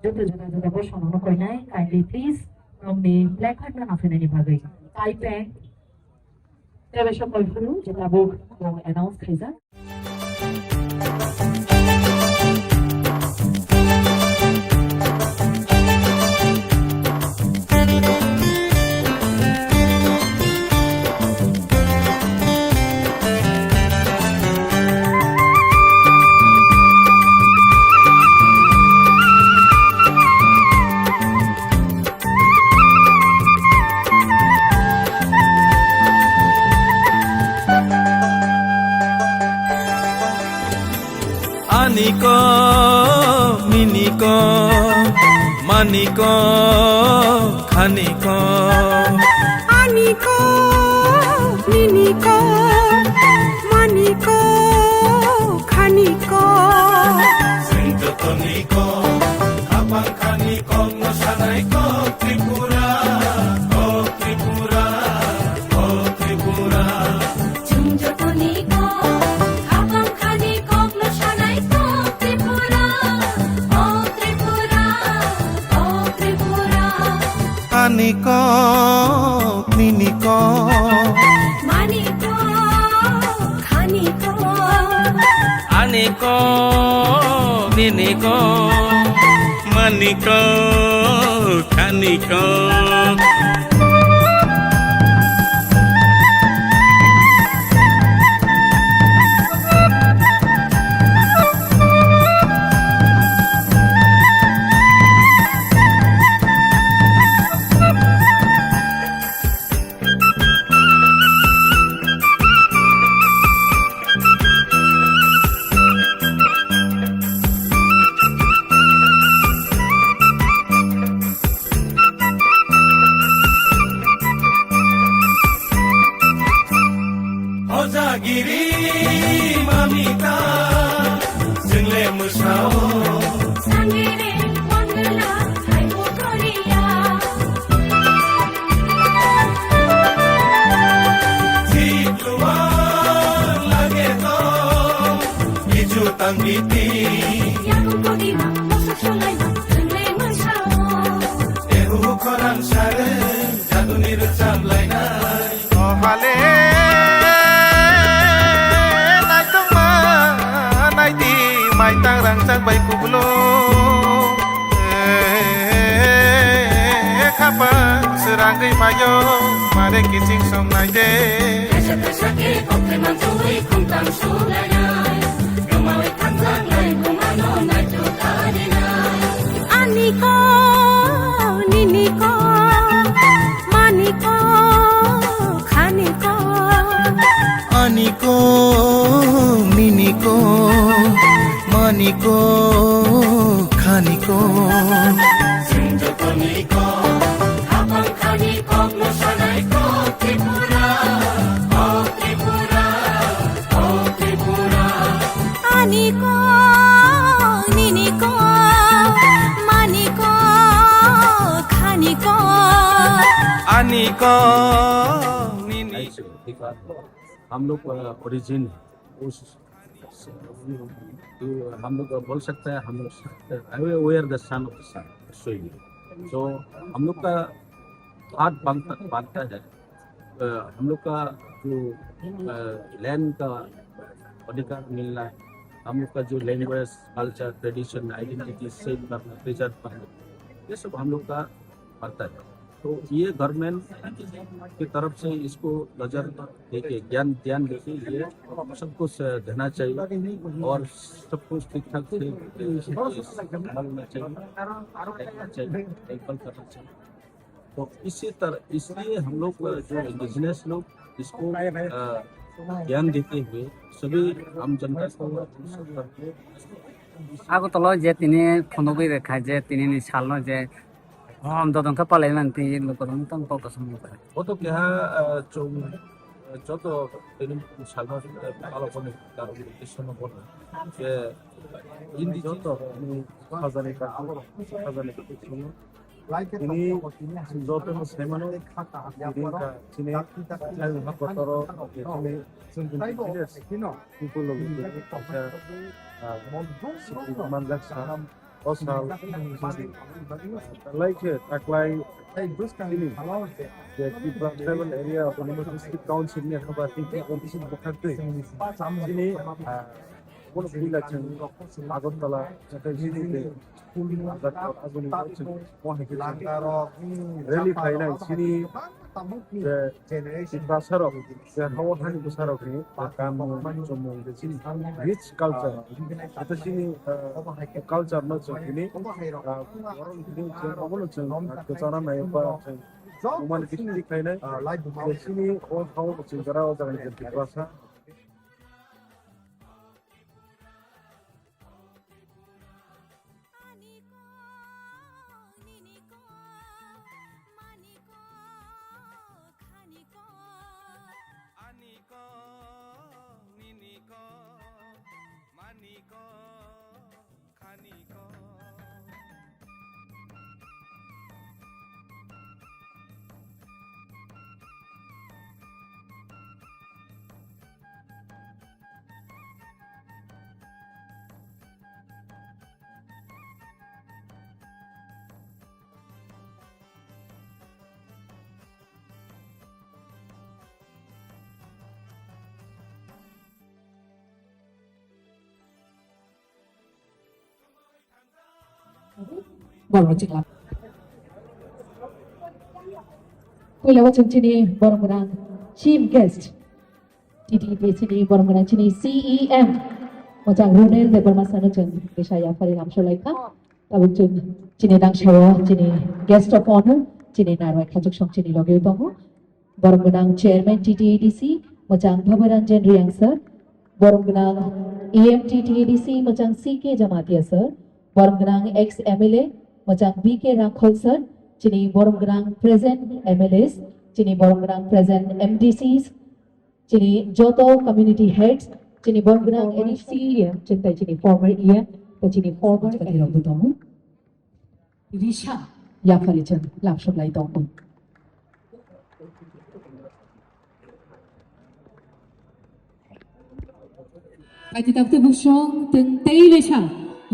जुदा-जुदा bersama Nukoinai, kindly please from the Black Heart na nafinani bagay. Taipei, Television Polfulu, Jitabog, kung announce kaisa. Aniko, miniko, maniko, khaniko. Aniko, miniko, maniko, khaniko. Sintotoniko, abang khaniko, nosanaiko, Tripura, oh Tripura, oh Tripura. Junjotoniko, abang khaniko, nosanaiko, Tripura, oh Tripura, oh Tripura. Aniko, miniko, Maniko, khaniko. aniko, miniko, maniko, khaniko. Hojagiri mamita, jingle musao. Sangere wangla, thaibo Korea. Jikluan lage to, iju tanggiti. Yakung kodima, mosak sulaima, jingle musao. Ehu korang sare, jadu nirucam lainai. Oh hale. Mai tang rang sang bai kublo khapa serang dei mayo mare kicing som nai de Kasake kokte manjui kuntam sulayai. Gamawe kanjang lai bumano nai tukarinai. Aniko, niniko, maniko, khaniko. aniko miniko maniko khaniko Junjotoniko, abang khaniko, nosanaiko, Tripura, oh Tripura, oh Tripura. Aniko, niniko, maniko, khaniko. aniko हम लोग origin उस हम लोग बोल सकते हैं हम लोग where the sun of the sun so हम लोग का हाथ बांधता है हम लोग का जो लैंड का अधिकार मिलना है हम लोग का जो language culture tradition identity save करना प्रिजर्व करना ये सब हम लोग का पड़ता है। तो ये गवर्नमेंट की तरफ से इसको नजर देके ध्यान देके ये सब कुछ देना चाहिए और सब कुछ ठीक ठाक से करना चाहिए करना चाहिए। तो इसी तरह इसलिए हम लोग जो इंडिजिनस लोग इसको ज्ञान देते हुए सभी आम जनता को আগতল যে তিনি ফোনক দেখায় যে তিনি নিশাল যে हम ददंखा पालायमान ती लोकदं तंग पकसम করে वो तो क्या যত সাধারণ আলোচনা তার উদ্দেশ্য বলে যে হিন্দি যত হাজারে ini zoto semano sini manjaksa osal like taklai ini the people travel area of the district council ni apa tinggi competition berkata ini কোন বিল আছে আগরতলা যেটা জিনিসে রেলি ফাইনাল সিনি যে বাসারক যে হাওয়াহানি বাসারক নি কাম জম্মু যে সিনি রিচ কালচার এটা সিনি কালচার না সিনি গরম দিন যে অবলো যে কচারা নাই বা উমান কিছু খাইনাই সিনি ও হাওয়া কিছু যারা ও জানেন যে বাসা Aniko, Niniko, Maniko, Kaniko. Borong Pula wajib sini borong chief guest TTP sini borong sini CEM macam Ronel de bermasana jeng saya Farid Amsholaika tabuk jeng sini dang shawa sini guest of honor sini narwai kajuk shong sini loge utamu borong chairman TTADC macam Bhabaranjan Riang sir borong EMT TTADC macam CK Jamatia sir borong ex MLA macam BK Rakhol sir, cini borong present MLAs, cini borong present MDCs, cini joto community heads, cini borong CEM, cinta cini former EM, dan cini former kadiro butamu. Risha, ya Faridjan, lapsop lai tongpun. Pati takte busong tentei Risha,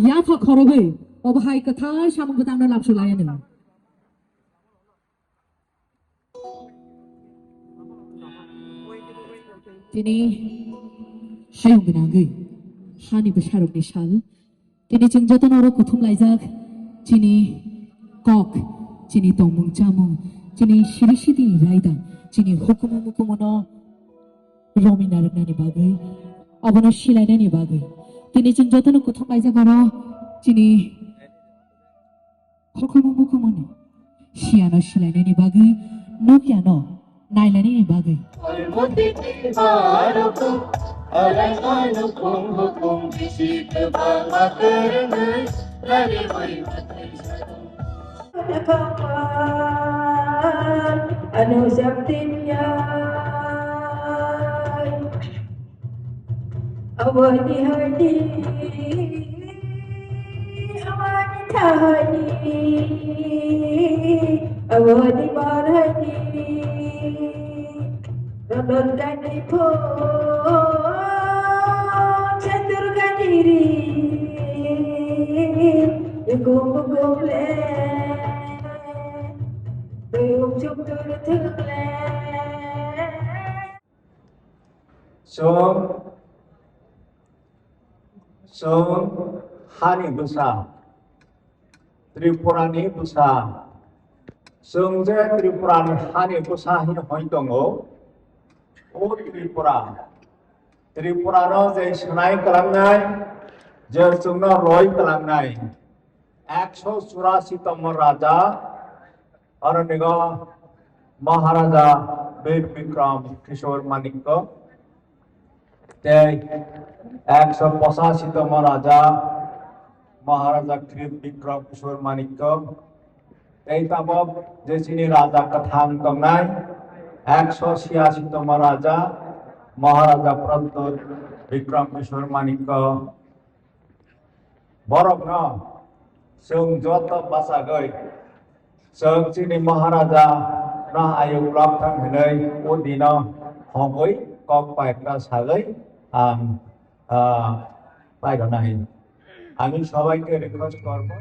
ya fa khorobe. Obahai katha samung betamna lapsu layan ni. Tini hayung benangai, hani besarok ni shal. Tini jengjotan orang kuthum laijak, cini kok, cini tomung jamung, cini shirishidi raida, cini hukumu mukumono romi narak nani bagai, abona shilai nani bagai. Tini jengjotan kuthum laijak orang, cini hukumu siano silai ni bagai nukiano nailai ni bagai anu saktinya awani hadi awani tahani awani marhani rodon gani po chandur ganiri gum gum le chuk tur tur le Song Hani Busa Tripurani Busa Song Je Tripurani Hani Busa Hin Hoitongo O Tripura Tripurano Je Sunai Kalangai Je Sungno Roy Kalangai 184 তম রাজা অরণ্যগ মহারাজা বীর বিক্রম কিশোর মানিক্য 185তম রাজা মহারাজা বিক্রম কিশোর মানিক্য তাবব যে চিনি রাজা কথাং দংনাই 186তম রাজা মহারাজা প্রদ্যোৎ বিক্রম কিশোর মানিক্য বরগ্ন जों जत बासागै जों जोंनि महाराजा ना आयु ब्लक थांहैनाय ओ दिनाव हमै कक पाइकरा सागै आं বাইরে নাই আমি সবাইকে রিকোয়েস্ট করবো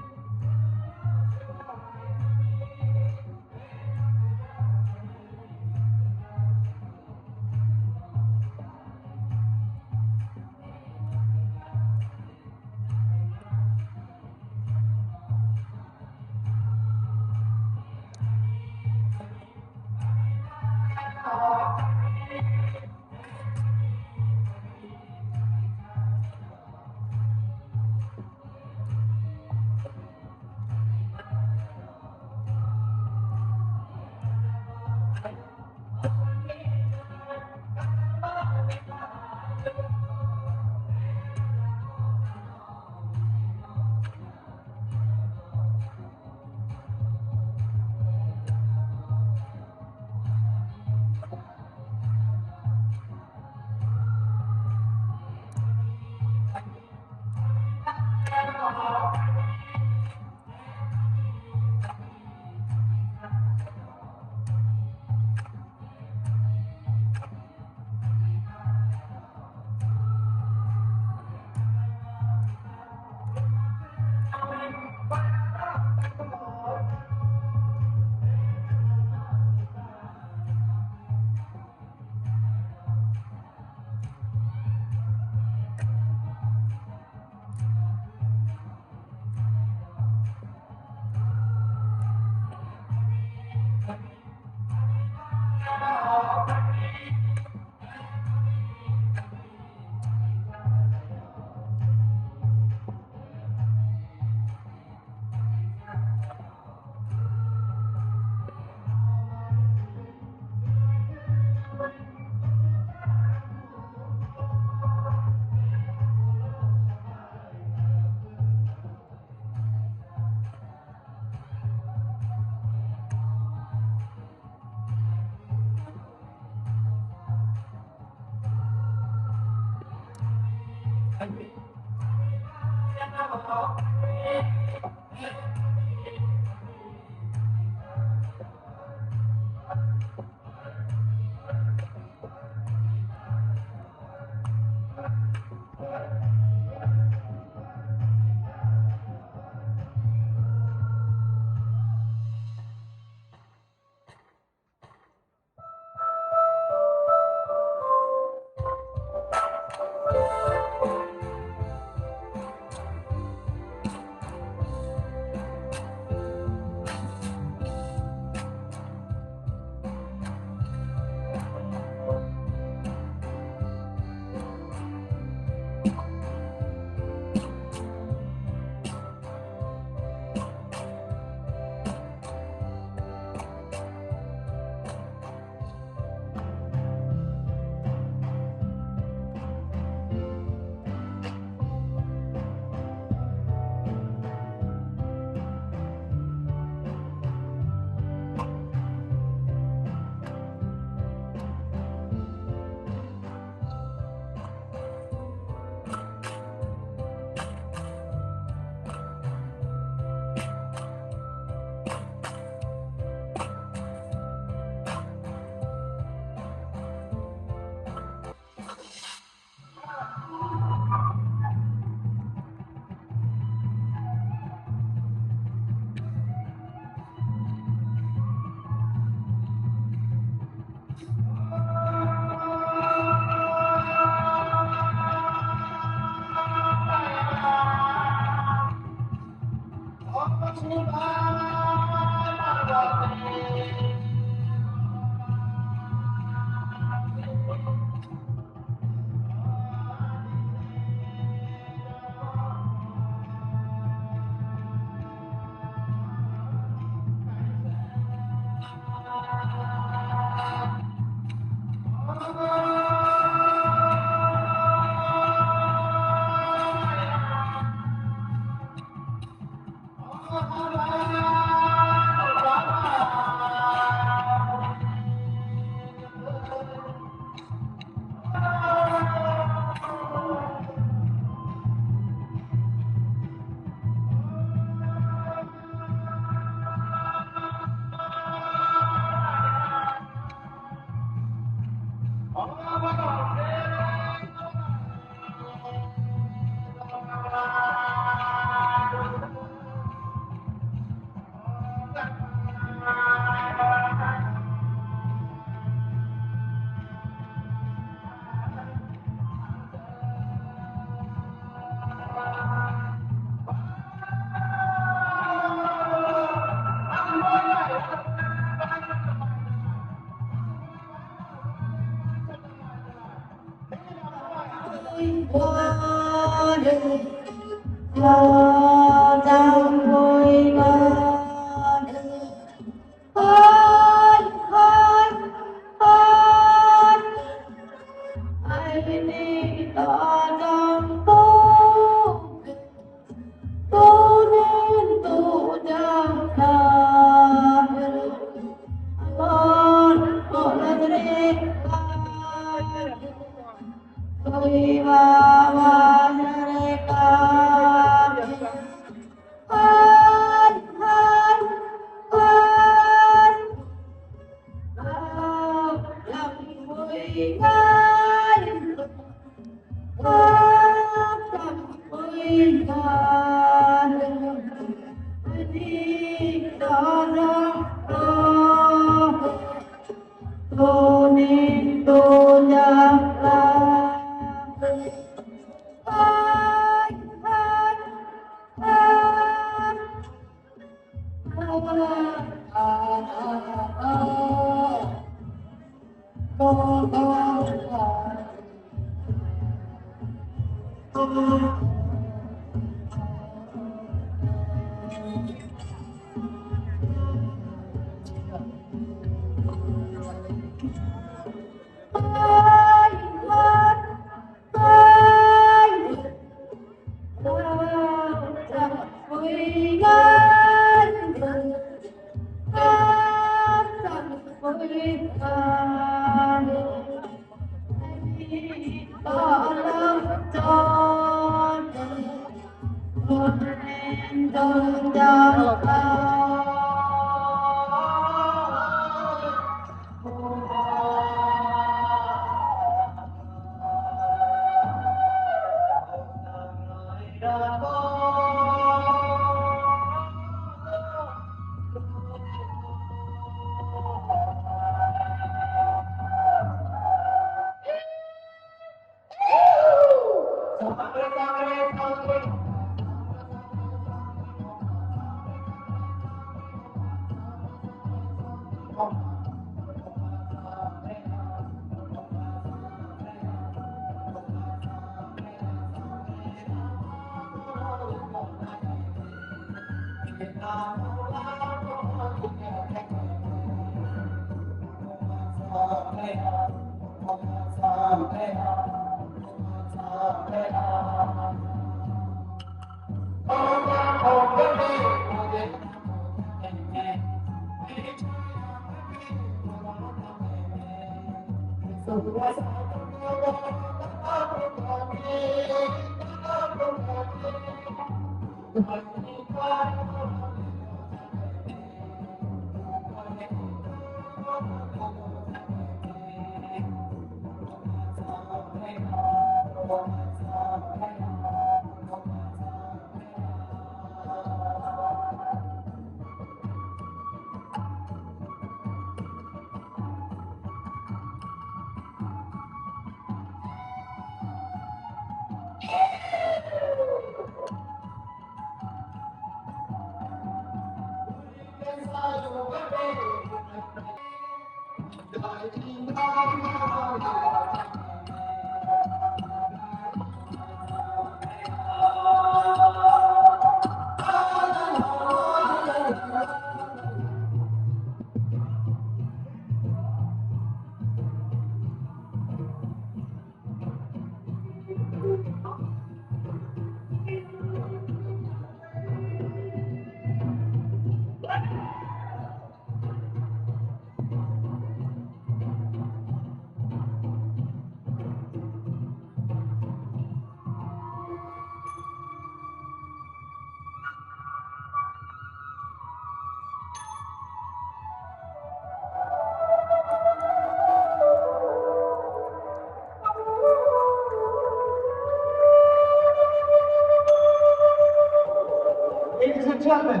Ladies and gentlemen,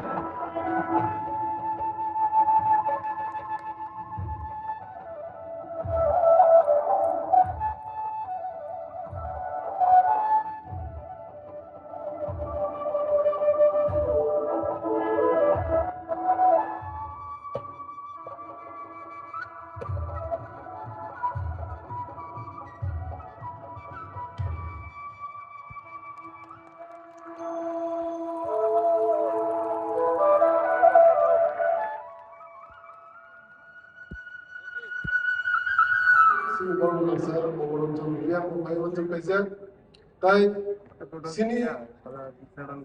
Sini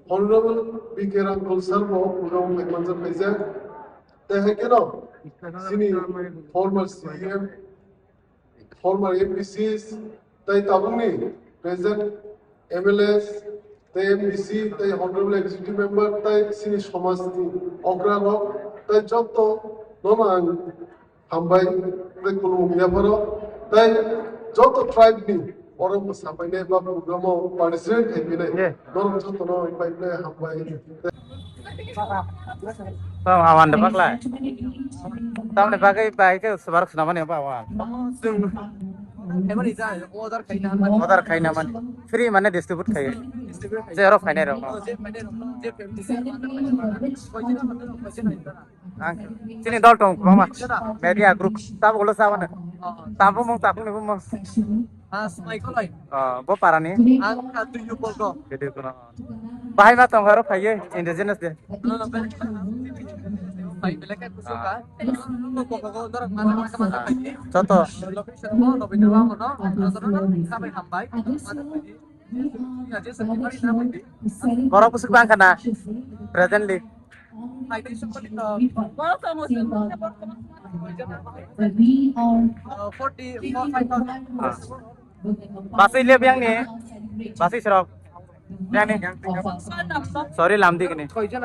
Honorable B.K. Rangkul Sarbo, Program Ekmanzar Kaizak, Tehekeno, Sini former CM, former APCs, Tai Tabuni, President MLS, Tai MBC, Tai Honorable Executive Member, Tai Sini Somasti, Okra Rock, Tai Joto, Nonang, Hambai, Tai Kulum Yaparo, Tai Joto Tribe Ni. Orang sampai ni bapak program participate ni ni. Orang tu no invite ni hambai. Awan dapat lah. Tahu ni pakai baik sebarang senaman ni apa awan. Order kain naman. Free mana distribute kain. Zero kain ni rong. Sini dol tong mama. Media group. Tahu kalau sawan. Tahu mong tahu ni mong. Bo parah ni. Jadi kuna. Bahaya mah tong harus kaye indigenous deh. Contoh. Orang pusuk bang kana presently. Basi lihat yang ni, basi serok, yang ni, sorry lamdi kini.